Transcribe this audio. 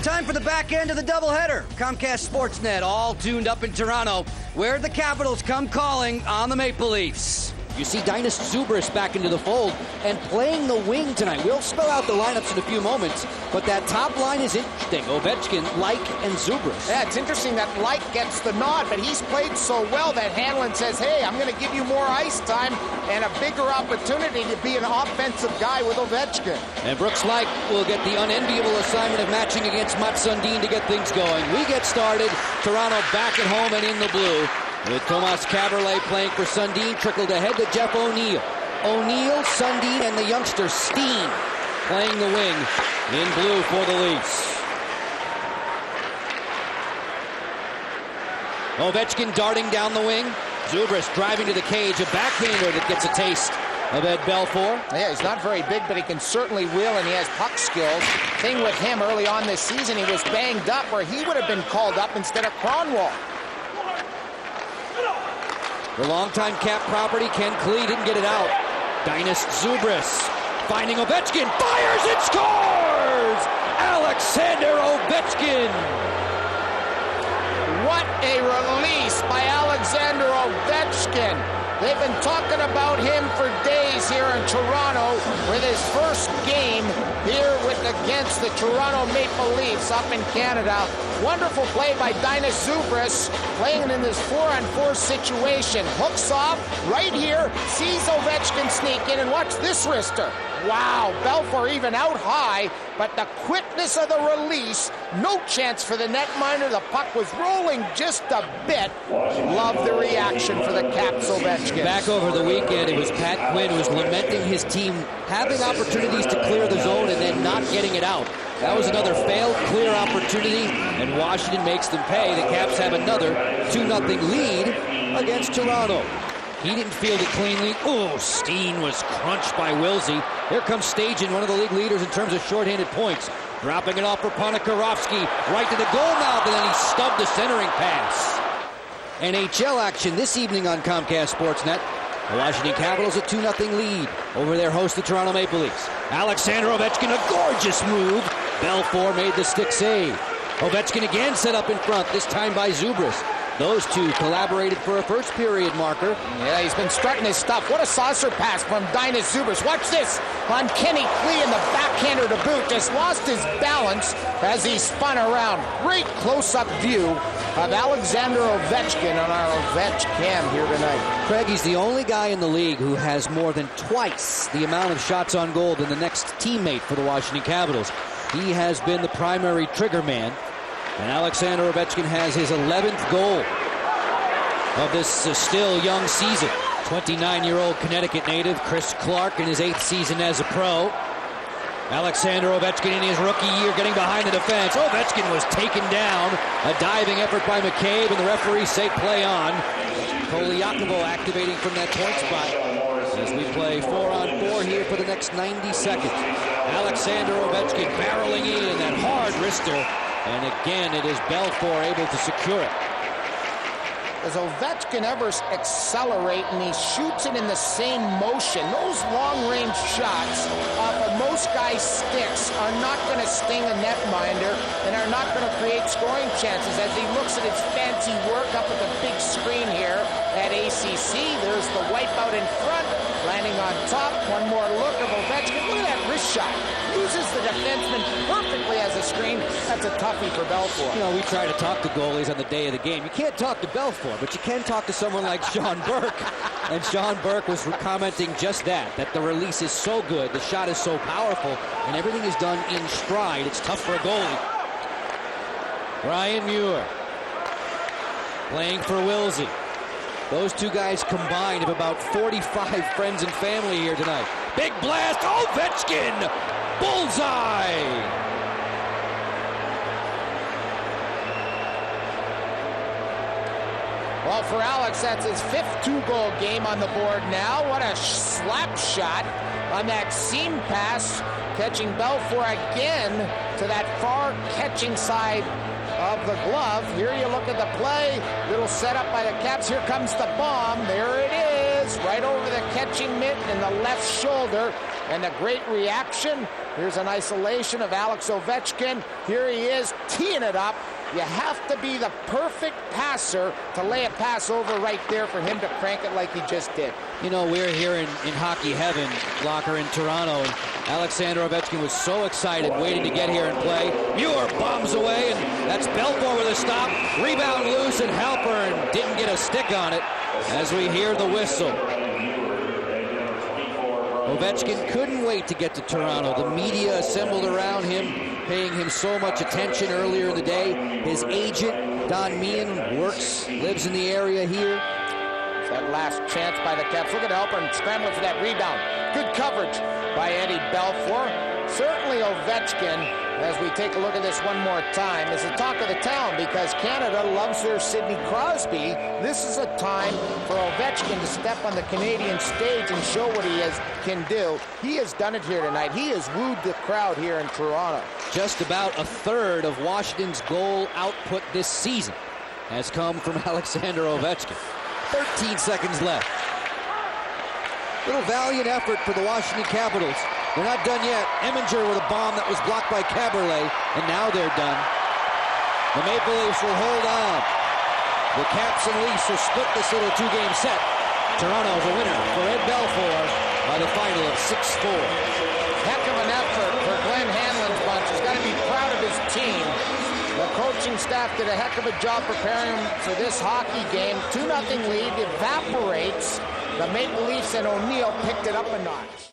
Time for the back end of the doubleheader. Comcast Sportsnet all tuned up in Toronto, where the Capitals come calling on the Maple Leafs. You see Dinas Zubris back into the fold and playing the wing tonight. We'll spell out the lineups in a few moments, but that top line is interesting. Ovechkin, Like, and Zubris. Yeah, it's interesting that Like gets the nod, but he's played so well that Hanlon says, hey, I'm going to give you more ice time and a bigger opportunity to be an offensive guy with Ovechkin. And Brooks Like will get the unenviable assignment of matching against Mats Sundin to get things going. We get started. Toronto back at home and in the blue, with Tomas Kaberle playing for Sundin, trickled ahead to Jeff O'Neill. O'Neill, Sundin, and the youngster Steen playing the wing in blue for the Leafs. Ovechkin darting down the wing. Zubris driving to the cage, a backhander that gets a taste of Ed Belfour. Yeah, he's not very big, but he can certainly wheel, and he has puck skills. Thing with him early on this season, he was banged up where he would have been called up instead of Kronwall. The longtime Cap property, Ken Klee, didn't get it out. Dinas Zubris finding Ovechkin, fires and scores! Alexander Ovechkin! What a release by Alexander Ovechkin. They've been talking about him for days here in Toronto with his first game here against the Toronto Maple Leafs up in Canada. Wonderful play by Dinas Zubris, playing in this 4-on-4 situation. Hooks off right here, sees Ovechkin sneak in, and watch this wrister. Wow, Belfour even out high, but the quickness of the release, no chance for the netminder. The puck was rolling just a bit. Love the reaction for the Caps Ovechkin. Back over the weekend, it was Pat Quinn who was lamenting his team having opportunities to clear the zone and then not getting it out. That was another failed clear opportunity, and Washington makes them pay. The Caps have another 2-0 lead against Toronto. He didn't field it cleanly. Oh, Steen was crunched by Wilsey. Here comes Stajan, one of the league leaders in terms of shorthanded points. Dropping it off for Ponikarovsky, right to the goal mouth, and then he stubbed the centering pass. NHL action this evening on Comcast Sportsnet. The Washington Capitals a 2-0 lead over their host, the Toronto Maple Leafs. Alexander Ovechkin, a gorgeous move. Belfour made the stick save. Ovechkin again set up in front, this time by Zubris. Those two collaborated for a first period marker. Yeah, he's been strutting his stuff. What a saucer pass from Dinas Zubris. Watch this on Kenny Klee, and the backhander to boot. Just lost his balance as he spun around. Great close-up view of Alexander Ovechkin on our Ovechcam here tonight. Craig, he's the only guy in the league who has more than twice the amount of shots on goal than the next teammate for the Washington Capitals. He has been the primary trigger man. And Alexander Ovechkin has his 11th goal of this still young season. 29-year-old Connecticut native Chris Clark in his 8th season as a pro. Alexander Ovechkin in his rookie year getting behind the defense. Ovechkin was taken down. A diving effort by McCabe, and the referees say play on. Koliakovo activating from that point spot as we play 4-on-4 here for the next 90 seconds. Alexander Ovechkin barreling in that hard wrister. And again, it is Belfour able to secure it. Does Ovechkin ever accelerate, and he shoots it in the same motion? Those long-range shots off of most guys' sticks are not going to sting a netminder and are not going to create scoring chances. As he looks at his fancy work up at the big screen here at ACC, there's the wipeout in front, landing on top. One more look of Ovechkin. Look at that wrist shot. Uses the defenseman perfectly as a screen. That's a toughie for Belfour. You know, we try to talk to goalies on the day of the game. You can't talk to Belfour, but you can talk to someone like Sean Burke. And Sean Burke was commenting just that the release is so good, the shot is so powerful, and everything is done in stride. It's tough for a goalie. Ryan Muir playing for Wilsey. Those two guys combined have about 45 friends and family here tonight. Big blast, Ovechkin! Bullseye! Well, for Alex, that's his 5th 2-goal game on the board now. What a slap shot on that seam pass, catching Belfour again to that far catching side of the glove. Here you look at the play. Little setup by the Caps. Here comes the bomb. There it is. Right over the catching mitt and the left shoulder. And a great reaction Here's an isolation of Alex Ovechkin. Here he is, teeing it up. You have to be the perfect passer to lay a pass over right there for him to crank it like he just did. You know, we're here in hockey heaven, Locker, in Toronto, and Alexander Ovechkin was so excited waiting to get here and play. Muir bombs away, and that's Belfour with a stop. Rebound loose, and Halpern didn't get a stick on it as we hear the whistle. Ovechkin couldn't wait to get to Toronto. The media assembled around him, paying him so much attention earlier in the day. His agent, Don Meehan, lives in the area here. That last chance by the Caps. Look at Halpern scrambling for that rebound. Good coverage by Eddie Belfour. Certainly Ovechkin, as we take a look at this one more time, is the talk of the town because Canada loves their Sidney Crosby. This is a time for Ovechkin to step on the Canadian stage and show what he can do. He has done it here tonight. He has wooed the crowd here in Toronto. Just about a third of Washington's goal output this season has come from Alexander Ovechkin. 13 seconds left. Little valiant effort for the Washington Capitals. They're not done yet. Eminger with a bomb that was blocked by Caberlet, and now they're done. The Maple Leafs will hold on. The Caps and Leafs will split this little two-game set. Toronto's a winner for Ed Belfour by the final of 6-4. Heck of an effort for Glenn Hanlon's bunch. He's got to be proud of his team. The coaching staff did a heck of a job preparing him for this hockey game. 2-0 lead evaporates. The Maple Leafs and O'Neill picked it up a notch.